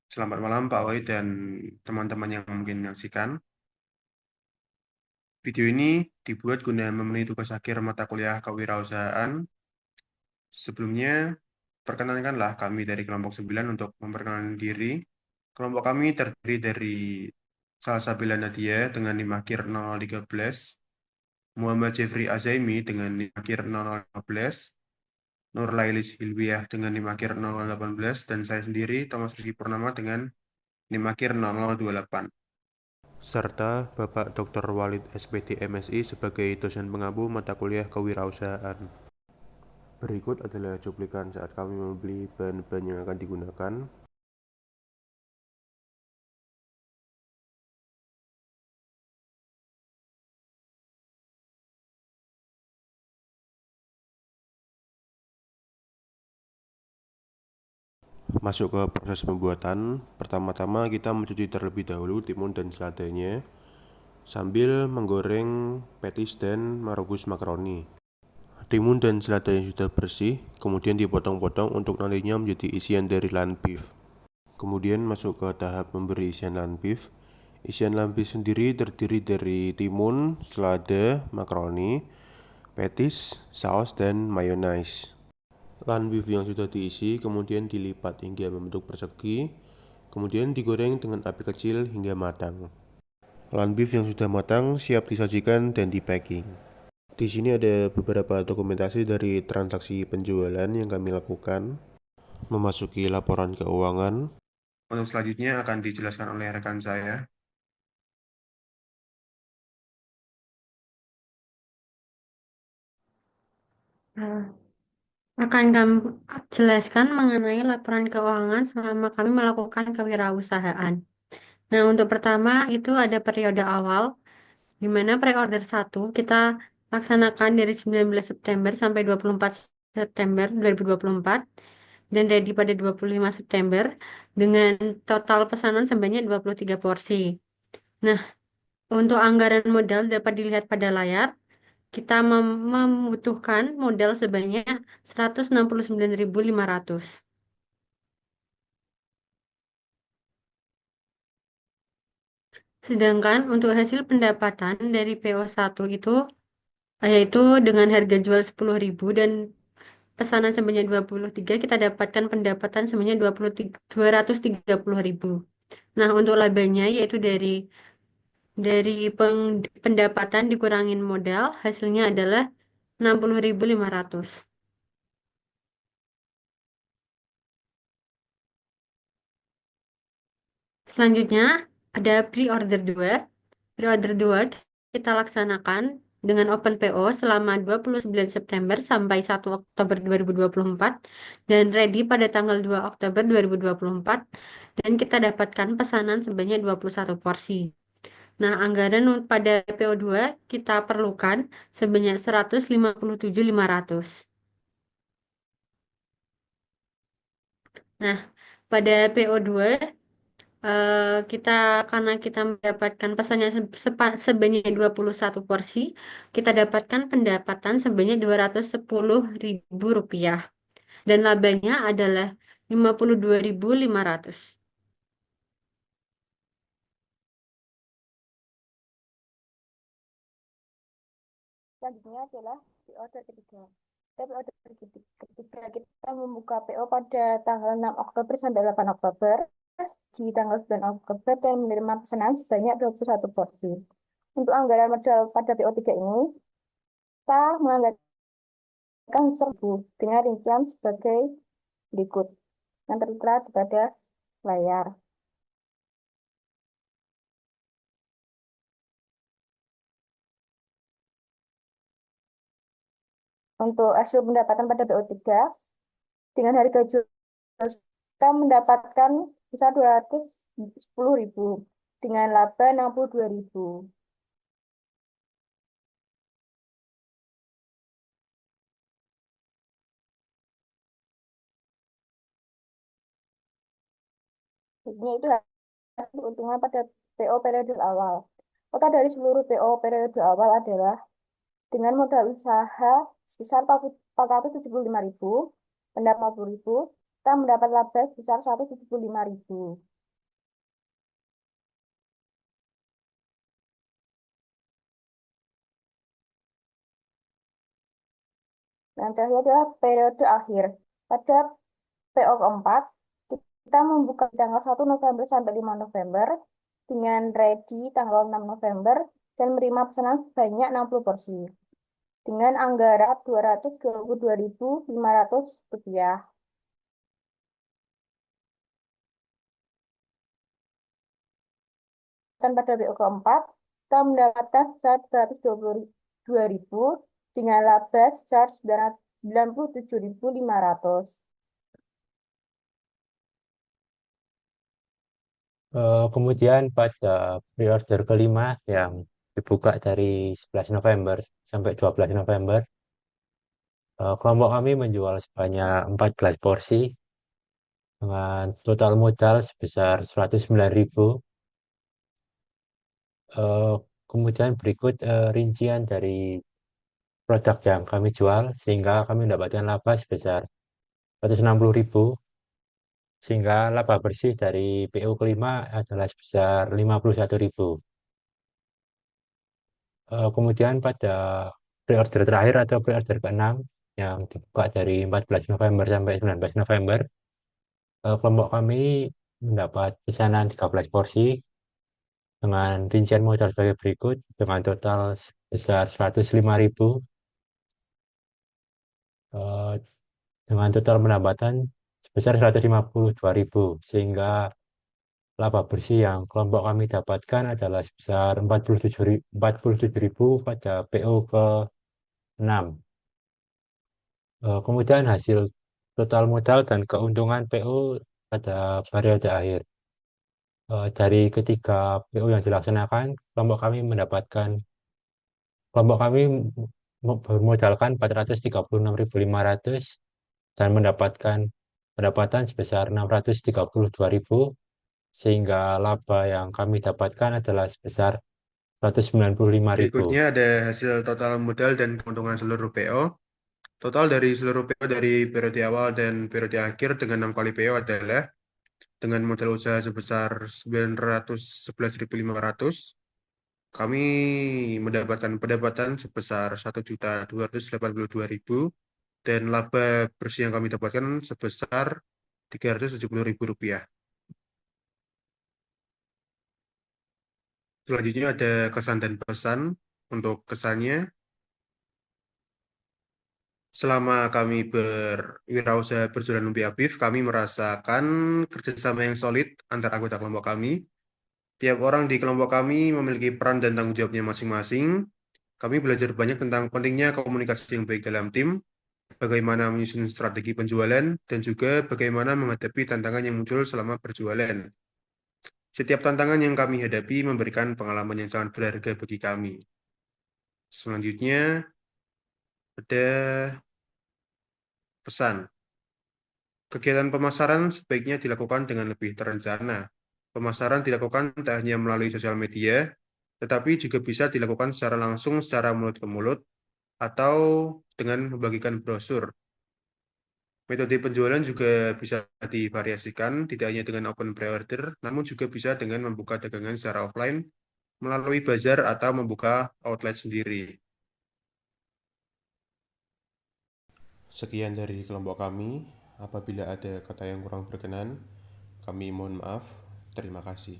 Selamat malam Pak Wai dan teman-teman yang mungkin menyaksikan. Video ini dibuat guna memenuhi tugas akhir mata kuliah kewirausahaan. Sebelumnya, perkenalkanlah kami dari kelompok 9 untuk memperkenalkan diri. Kelompok kami terdiri dari Salsabila Nadia dengan NIM akhir 0013, Muhammad Jeffrey Azaimi dengan NIM akhir 0015, Nur Lailis Hilbiah dengan NIM akhir 0018, dan saya sendiri, Thomas Rizky Purnama dengan NIM akhir 0028. Serta Bapak Dr. Walid SPD MSI sebagai dosen pengampu mata kuliah kewirausahaan. Berikut adalah cuplikan saat kami membeli bahan-bahan yang akan digunakan. Masuk ke proses pembuatan. Pertama-tama kita mencuci terlebih dahulu timun dan seladanya sambil menggoreng petis dan merebus makaroni. Timun dan selada yang sudah bersih kemudian dipotong-potong untuk nantinya menjadi isian dari lan beef. Kemudian masuk ke tahap memberi isian lan beef. Isian lan beef sendiri terdiri dari timun, selada, makaroni, petis, saus, dan mayonnaise. Lan beef yang sudah diisi kemudian dilipat hingga membentuk persegi, kemudian digoreng dengan api kecil hingga matang. Lan beef yang sudah matang siap disajikan dan di-packing. Di sini ada beberapa dokumentasi dari transaksi penjualan yang kami lakukan, memasuki laporan keuangan. Untuk selanjutnya akan dijelaskan oleh rekan saya. Akan kami jelaskan mengenai laporan keuangan selama kami melakukan kewirausahaan. Nah, untuk pertama itu ada periode awal, di mana pre-order 1 kita laksanakan dari 19 September sampai 24 September 2024 dan ready pada 25 September dengan total pesanan sebanyak 23 porsi. Nah, untuk anggaran modal dapat dilihat pada layar. Kita membutuhkan modal sebanyak 169.500. Sedangkan untuk hasil pendapatan dari PO1 itu yaitu dengan harga jual 10.000 dan pesanan sebanyak 23 kita dapatkan pendapatan sebanyak 230.000. Nah, untuk labanya yaitu dari pendapatan dikurangin modal hasilnya adalah 60.500. Selanjutnya ada pre-order 2. Pre-order 2 kita laksanakan dengan open PO selama 29 September sampai 1 Oktober 2024 dan ready pada tanggal 2 Oktober 2024 dan kita dapatkan pesanan sebanyak 21 porsi. Nah, anggaran pada PO2 kita perlukan sebanyak 157.500. Nah, pada PO2 kita karena kita mendapatkan pesannya sebanyak 21 porsi, kita dapatkan pendapatan sebanyak 210.000 rupiah dan labanya adalah 52.500. Selanjutnya adalah di order ketiga. Tapi order ketiga kita membuka PO pada tanggal 6 Oktober sampai 8 Oktober. Di tanggal 9 Oktober dan menerima pesanan sebanyak 21 porsi. Untuk anggaran modal pada PO3 ini, kita menganggarkan 1.000 dengan rincian sebagai berikut yang tertera pada layar. Untuk hasil pendapatan pada PO3, dengan harga jual kita mendapatkan bisa 210.000 dengan laba 62.000. Ini itu hasil keuntungan pada PO periode awal. Total dari seluruh PO periode awal adalah dengan modal usaha sebesar 475.000, pendapatan 50.000, kita mendapat laba sebesar 175.000. Yang terakhir adalah periode akhir. Pada PO keempat, kita membuka tanggal 1 November sampai 5 November dengan ready tanggal 6 November dan menerima pesanan sebanyak 60 porsi dengan anggaran Rp222.500. Dan pada BO keempat, kita mendapatkan sebesar 322.000 dengan laba sebesar 97.500. Kemudian pada pre-order kelima yang dibuka dari 11 November sampai 12 November, kelompok kami menjual sebanyak 14 porsi dengan total modal sebesar 109.000. Eh, Kemudian berikut rincian dari produk yang kami jual sehingga kami mendapatkan laba sebesar 160.000, sehingga laba bersih dari PO kelima adalah sebesar 51.000. Kemudian pada pre-order terakhir atau pre-order ke-6 yang dibuka dari 14 November sampai 19 November, kelompok kami mendapat pesanan 13 porsi dengan rincian modal sebagai berikut dengan total sebesar 105.000, eh, dengan total pendapatan sebesar 152.000, sehingga laba bersih yang kelompok kami dapatkan adalah sebesar 47.000 pada PO ke-6. Kemudian hasil total modal dan keuntungan PO pada periode akhir. Dari ketiga PO yang dilaksanakan, kelompok kami bermodalkan 436.500 dan mendapatkan pendapatan sebesar 632.000, sehingga laba yang kami dapatkan adalah sebesar 195.000. Berikutnya ada hasil total modal dan keuntungan seluruh PO. Total dari seluruh PO dari periode awal dan periode akhir dengan 6 kali PO adalah dengan modal usaha sebesar 911.500, kami mendapatkan pendapatan sebesar 1.282.000 dan laba bersih yang kami dapatkan sebesar Rp370.000. Selanjutnya ada kesan dan pesan. Untuk kesannya, selama kami berwirausaha berjualan lumpia beef, kami merasakan kerjasama yang solid antara anggota kelompok kami. Tiap orang di kelompok kami memiliki peran dan tanggung jawabnya masing-masing. Kami belajar banyak tentang pentingnya komunikasi yang baik dalam tim, bagaimana menyusun strategi penjualan, dan juga bagaimana menghadapi tantangan yang muncul selama berjualan. Setiap tantangan yang kami hadapi memberikan pengalaman yang sangat berharga bagi kami. Selanjutnya, ada pesan. Kegiatan pemasaran sebaiknya dilakukan dengan lebih terencana. Pemasaran dilakukan tak hanya melalui sosial media, tetapi juga bisa dilakukan secara langsung, secara mulut ke mulut, atau dengan membagikan brosur. Metode penjualan juga bisa divariasikan, tidak hanya dengan open pre-order, namun juga bisa dengan membuka dagangan secara offline, melalui bazar atau membuka outlet sendiri. Sekian dari kelompok kami. Apabila ada kata yang kurang berkenan, kami mohon maaf. Terima kasih.